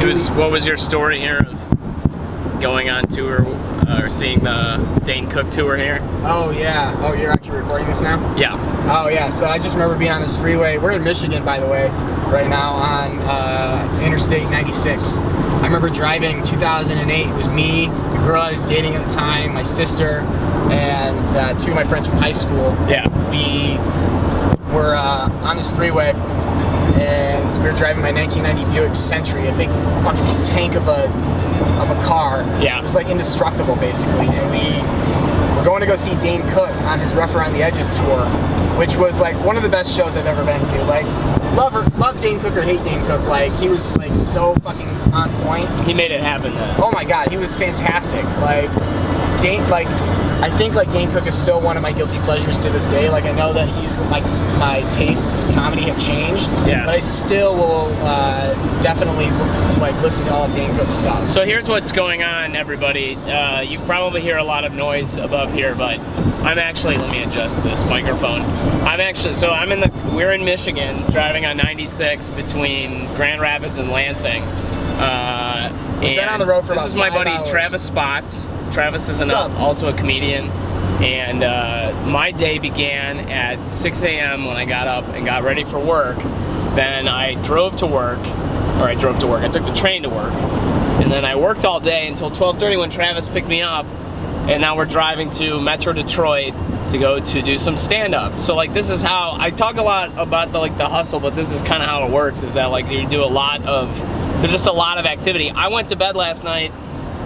What was your story here of going on tour or seeing the Dane Cook tour here? Oh yeah. Oh, you're actually recording this now? Yeah. Oh yeah. So I just remember being on this freeway. We're in Michigan, by the way, right now on Interstate 96. I remember driving 2008. It was me, the girl I was dating at the time, my sister, and two of my friends from high school. Yeah. We were on this freeway, and we were driving my 1990 Buick Century, a big fucking tank of a car. Yeah. It was like indestructible, basically. And we were going to go see Dane Cook on his Rough Around the Edges tour, which was like one of the best shows I've ever been to. Like, love Dane Cook or hate Dane Cook, like he was like so fucking on point. He made it happen then. Oh my god, he was fantastic. Like Dane, like I think like Dane Cook is still one of my guilty pleasures to this day. Like I know that he's like my taste in comedy have changed, yeah, but I still will definitely like listen to all of Dane Cook's stuff. So here's what's going on, everybody. You probably hear a lot of noise above here, but I'm actually, let me adjust this microphone. We're in Michigan, driving on 96 between Grand Rapids and Lansing. We've been on the road for about 5 hours. This is my buddy Travis Spots. Travis is also a comedian, and my day began at 6 a.m. when I got up and got ready for work. Then I drove to work. I took the train to work, and then I worked all day until 12:30 when Travis picked me up, and now we're driving to Metro Detroit to go to do some stand-up. So like this is how I talk a lot about the hustle, but this is kind of how it works. Is that like you do there's just a lot of activity. I went to bed last night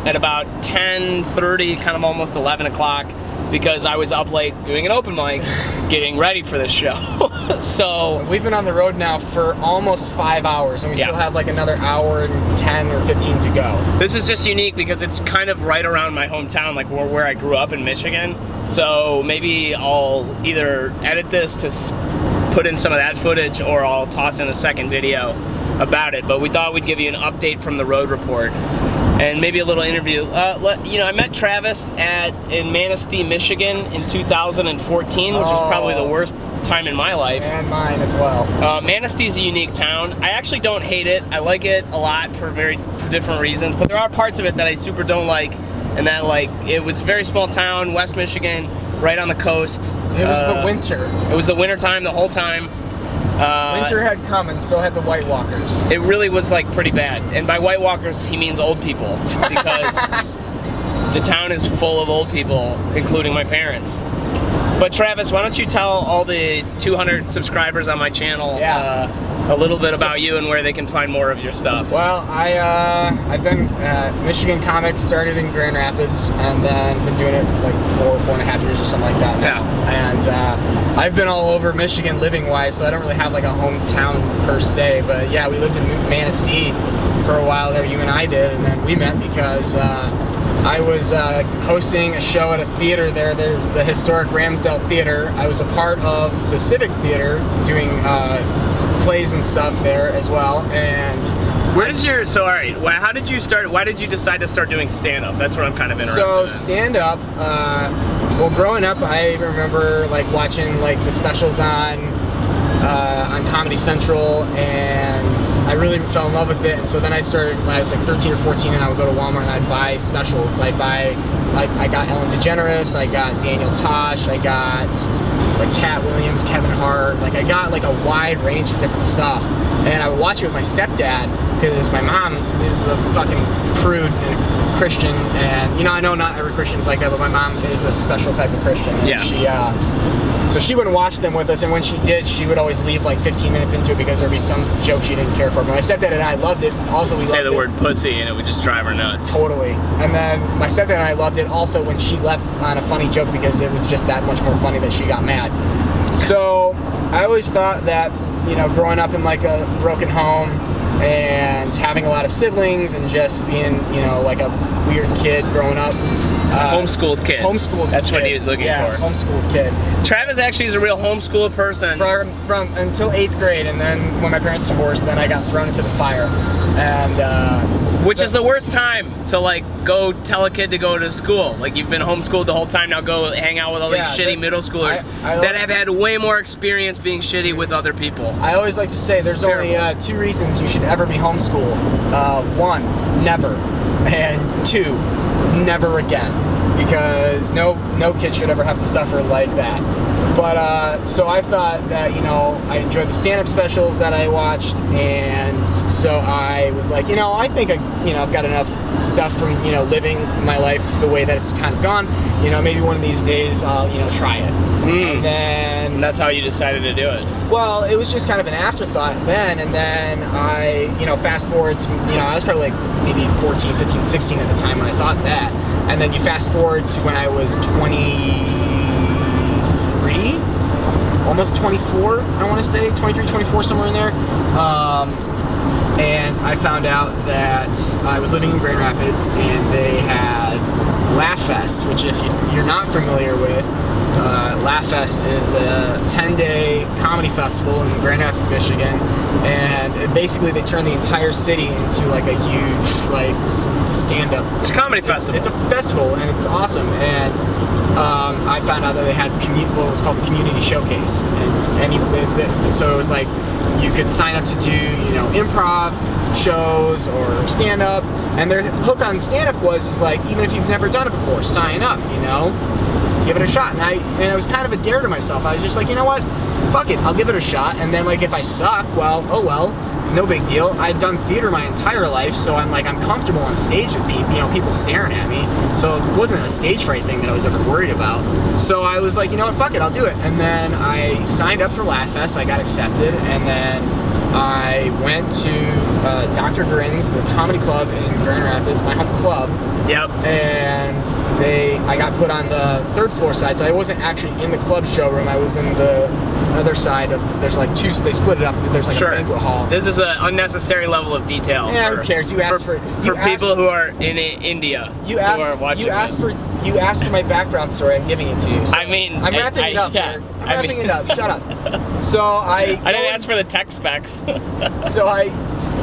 at about 10:30, kind of almost 11 o'clock, because I was up late doing an open mic, getting ready for this show. So we've been on the road now for almost 5 hours, and we still have like another hour and 10 or 15 to go. This is just unique because it's kind of right around my hometown, like where I grew up in Michigan. So maybe I'll either edit this to put in some of that footage, or I'll toss in a second video about it. But we thought we'd give you an update from the road report and maybe a little interview. I met Travis in Manistee, Michigan in 2014, which was probably the worst time in my life. And mine as well. Manistee's a unique town. I actually don't hate it. I like it a lot for different reasons, but there are parts of it that I super don't like, and that it was a very small town, West Michigan, right on the coast. It was the winter. It was the winter time the whole time. Winter had come, and so had the White Walkers. It really was pretty bad. And by White Walkers, he means old people, because the town is full of old people, including my parents. But Travis, why don't you tell all the 200 subscribers on my channel a little bit about you and where they can find more of your stuff. Well, I've been Michigan Comics, started in Grand Rapids, and then been doing it like 4.5 years or something like that now. Yeah. And I've been all over Michigan living-wise, so I don't really have like a hometown per se. But yeah, we lived in Manistee for a while there. You and I did, and then we met because I was hosting a show at a theater there. There's the historic Ramsdale Theater. I was a part of the Civic Theater doing plays and stuff there as well. And how did you start? Why did you decide to start doing stand-up? That's what I'm kind of interested in. So stand-up, well, growing up, I remember like watching like the specials on Comedy Central, and I really fell in love with it. And so then I started when I was like 13 or 14, and I would go to Walmart and I'd buy specials. I got Ellen DeGeneres, I got Daniel Tosh, I got like Cat Williams, Kevin Hart. Like I got like a wide range of different stuff, and I would watch it with my stepdad because my mom is a fucking prude and Christian, and I know not every Christian is like that, but my mom is a special type of Christian, and so she wouldn't watch them with us, and when she did, she would always leave like 15 minutes into it because there'd be some joke she didn't care for. But my stepdad and I loved it. Also, we say the word pussy and it would just drive her nuts. Totally. And then my stepdad and I loved it also when she left on a funny joke because it was just that much more funny that she got mad. So I always thought that, growing up in like a broken home and having a lot of siblings and just being, like a weird kid growing up. Homeschooled kid. Homeschooled That's kid. what he was looking for. Homeschooled kid. Travis actually is a real homeschooled person. From until 8th grade, and then when my parents divorced, then I got thrown into the fire. And Which is the worst time to like go tell a kid to go to school. Like you've been homeschooled the whole time, now go hang out with all these shitty middle schoolers that have had way more experience being shitty with other people. I always like to say there's only 2 reasons you should ever be homeschooled. 1, never, and 2, never again. Because no kid should ever have to suffer like that. But so I thought that, you know, I enjoyed the stand-up specials that I watched, and so I was like, you know, I think I've got enough stuff from, you know, living my life the way that it's kind of gone. You know, maybe one of these days I'll, you know, try it. And then that's how you decided to do it. Well, it was just kind of an afterthought then, and then I, you know, fast forward to, you know, I was probably like maybe 14, 15, 16 at the time when I thought that. And then you fast forward to when I was 23, almost 24, I want to say, 23, 24, somewhere in there. And I found out that I was living in Grand Rapids, and they had Laugh Fest, which if you're not familiar with, Laugh Fest is a 10-day comedy festival in Grand Rapids, Michigan, and basically they turn the entire city into like a huge like stand-up. It's a comedy festival. It's a festival, and it's awesome. And I found out that they had what was called the Community Showcase, and so it was like you could sign up to do, you know, improv shows or stand-up, and their hook on stand-up is like, even if you've never done it before, sign up, you know, just give it a shot. And it was kind of a dare to myself. I was just like, you know what, fuck it, I'll give it a shot, and then like if I suck, well, oh well, no big deal. I've done theater my entire life, so I'm comfortable on stage with people, you know, people staring at me, so it wasn't a stage fright thing that I was ever worried about. So I was like, you know what, fuck it, I'll do it. And then I signed up for Laugh Fest, I got accepted, and then I went to Dr. Grin's, the comedy club in Grand Rapids, my home club. Yep. And I got put on the 3rd floor side, so I wasn't actually in the club showroom. I was in the other side of. There's like 2. They split it up. There's like a banquet hall. This is an unnecessary level of detail. Yeah, who cares? You asked for people who are in India. You asked for my background story. I'm giving it to you. So I mean, I'm wrapping it up. Yeah, I'm wrapping it up. Shut up. So I didn't ask for the tech specs. So I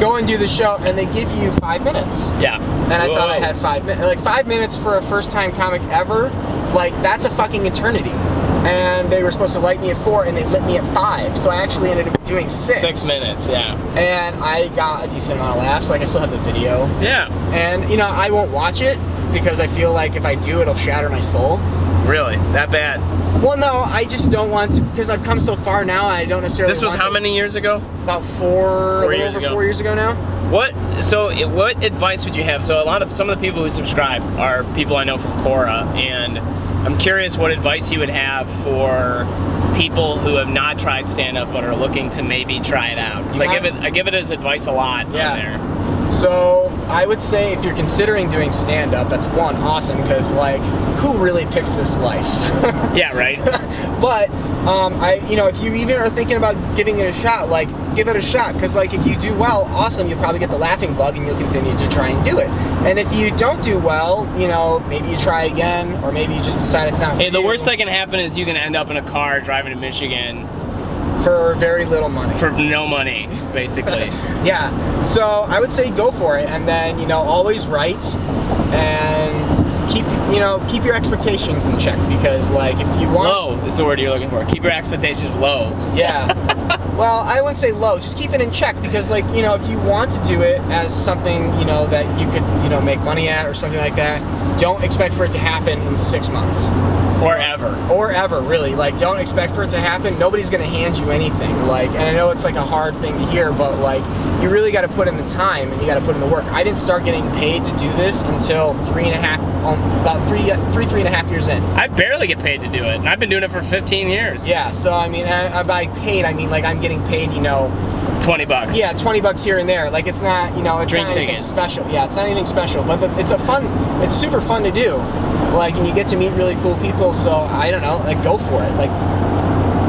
go and do the show, and they give you 5 minutes. Yeah. And I thought I had 5 minutes. Like 5 minutes for a first-time comic ever, like that's a fucking eternity. And they were supposed to light me at 4, and they lit me at 5. So I actually ended up doing 6. 6 minutes, yeah. And I got a decent amount of laughs. Like I still have the video. Yeah. And you know, I won't watch it because I feel like if I do, it'll shatter my soul. Really? That bad? Well, no, I just don't want to, because I've come so far now. I don't necessarily. This was how many years ago? About 4 years ago. 4 years ago now. What advice would you have? So some of the people who subscribe are people I know from Quora, and I'm curious what advice you would have for people who have not tried stand-up but are looking to maybe try it out. Because I give it as advice a lot on there. So I would say if you're considering doing stand-up, that's one, awesome, because like, who really picks this life? Yeah, right. But if you even are thinking about giving it a shot, like, give it a shot, because like if you do well, awesome, you'll probably get the laughing bug and you'll continue to try and do it. And if you don't do well, you know, maybe you try again, or maybe you just decide it's not for you. The worst that can happen is you can end up in a car driving to Michigan for very little money. For no money, basically. Yeah. So I would say go for it, and then, you know, always write, and keep your expectations in check, because like if you want. Low is the word you're looking for. Keep your expectations low. Yeah. Well, I wouldn't say low. Just keep it in check, because like, you know, if you want to do it as something, you know, that you could, you know, make money at or something like that, don't expect for it to happen in 6 months. Or ever. Or ever, really. Like, don't expect for it to happen. Nobody's going to hand you anything. Like, and I know it's like a hard thing to hear, but like, you really got to put in the time and you got to put in the work. I didn't start getting paid to do this until 3.5 years in. I barely get paid to do it, and I've been doing it for 15 years. Yeah, so I mean, by paid, I mean like I'm getting paid, you know, $20. Yeah, $20 here and there. Like, it's not, you know, it's Drink not anything tickets. special. Yeah, it's not anything special, but it's super fun to do. Like, and you get to meet really cool people. So I don't know, like, go for it. Like,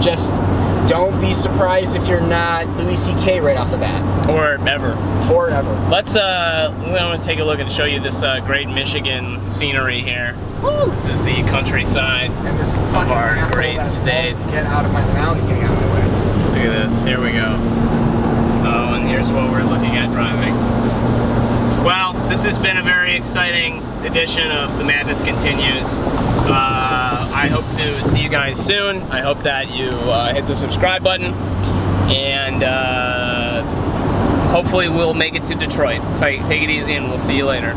just don't be surprised if you're not Louis C.K. right off the bat. Or ever. Or ever. Let's I want to take a look and show you this great Michigan scenery here. Woo! This is the countryside And this of fucking our asshole great that state. won't get out of my mouth. He's getting out of my way. Look at this. Here we go. Oh, and here's what we're looking at driving. Well, this has been a very exciting edition of The Madness Continues. I hope to see you guys soon. I hope that you hit the subscribe button, and hopefully we'll make it to Detroit. Take it easy, and we'll see you later.